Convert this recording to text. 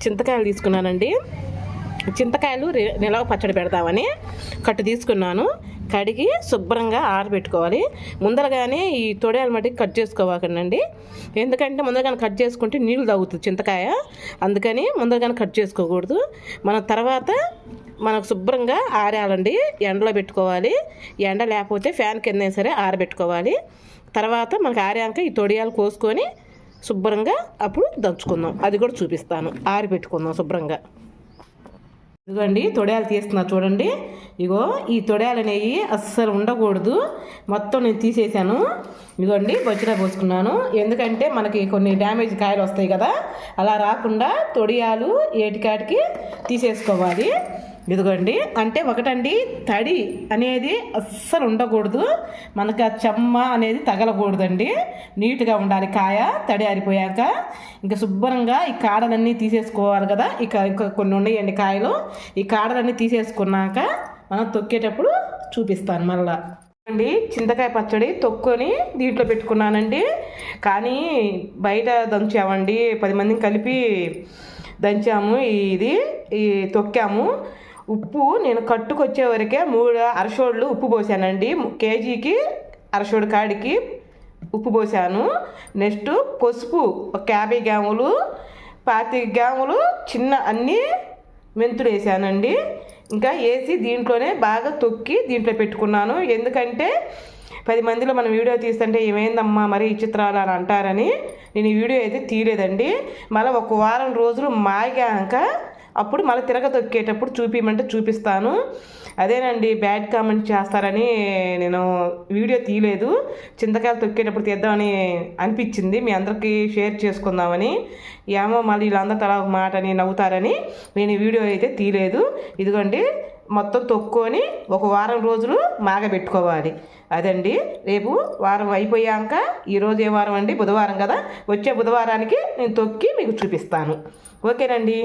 చింతకాయలు తీసుకున్నానండి. చింతకాయలు నిలవ పచ్చడి పెడదామని కట్టు తీసుకున్నాను. కడిగి శుభ్రంగా ఆరబెట్టుకోవాలి. ముందరగానే ఈ తొడయాల మటుకు కట్ చేసుకోవాలండి. ఎందుకంటే ముందరగానే కట్ చేసుకుంటే నీళ్ళు తాగుతుంది చింతకాయ. అందుకని ముందరగానే కట్ చేసుకోకూడదు. మన తర్వాత మనకు శుభ్రంగా ఆరాలండి. ఎండలో పెట్టుకోవాలి. ఎండ లేకపోతే ఫ్యాన్ కింద సరే ఆరబెట్టుకోవాలి. తర్వాత మనకు ఆరాక ఈ తొడియాలు కోసుకొని శుభ్రంగా అప్పుడు దంచుకుందాం. అది కూడా చూపిస్తాను. ఆరబెట్టుకుందాం శుభ్రంగా. ఇదిగోండి తొడయాలు తీస్తున్నా చూడండి. ఇగో ఈ తొడయాలు అనేవి అస్సలు ఉండకూడదు. మొత్తం నేను తీసేసాను. ఇదిగోండి బొచ్చులో పోసుకున్నాను. ఎందుకంటే మనకి కొన్ని డ్యామేజ్ కాయలు వస్తాయి కదా, అలా రాకుండా తొడియాలు ఏటికాటికి తీసేసుకోవాలి. ఇదిగోండి అంటే ఒకటండి, తడి అనేది అస్సలు ఉండకూడదు. మనకు ఆ చెమ్మ అనేది తగలకూడదండి. నీట్గా ఉండాలి కాయ. తడి ఆరిపోయాక ఇంకా శుభ్రంగా ఈ కాడలన్నీ తీసేసుకోవాలి కదా. ఇంకా కొన్ని ఉన్నాయండి కాయలు. ఈ కాడలన్నీ తీసేసుకున్నాక మనం తొక్కేటప్పుడు చూపిస్తాను మళ్ళా. అండి చింతకాయ పచ్చడి తొక్కొని దీంట్లో పెట్టుకున్నానండి. కానీ బయట దంచామండి, 10 మందిని కలిపి దంచాము. ఈ తొక్కాము. ఉప్పు నేను కట్టుకొచ్చే వరకే 3 అరసోళ్ళు ఉప్పు పోసానండి. కేజీకి అరసోడు కాడికి ఉప్పు పోసాను. నెక్స్ట్ పసుపు 50 గ్రాములు, 25 గ్రాములు చిన్న అన్నీ మెంతులు వేసానండి. ఇంకా వేసి దీంట్లోనే బాగా తొక్కి దీంట్లో పెట్టుకున్నాను. ఎందుకంటే 10 మందిలో మనం వీడియో తీస్తుంటే ఏమైందమ్మా మరి ఈ చిత్రాలు అని అంటారని నేను ఈ వీడియో అయితే తీయలేదండి. మళ్ళీ 1 వారం రోజులు మాగాక అప్పుడు మళ్ళీ తొక్కేటప్పుడు చూపించమంటే చూపిస్తాను. అదేనండి బ్యాడ్ కామెంట్ చేస్తారని నేను వీడియో తీయలేదు. చింతకాయలు తొక్కేటప్పుడు తీద్దామని అనిపించింది, మీ అందరికీ షేర్ చేసుకుందామని. ఏమో మళ్ళీ వీళ్ళందరూ తలా ఒక మాట అని నవ్వుతారని నేను ఈ వీడియో అయితే తీయలేదు. ఇదిగోండి మొత్తం తొక్కొని 1 వారం రోజులు మాగబెట్టుకోవాలి. అదండి రేపు వారం అయిపోయాక, ఈరోజు ఏ వారం అండి? బుధవారం కదా. వచ్చే బుధవారానికి నేను తొక్కి మీకు చూపిస్తాను. ఓకేనండి.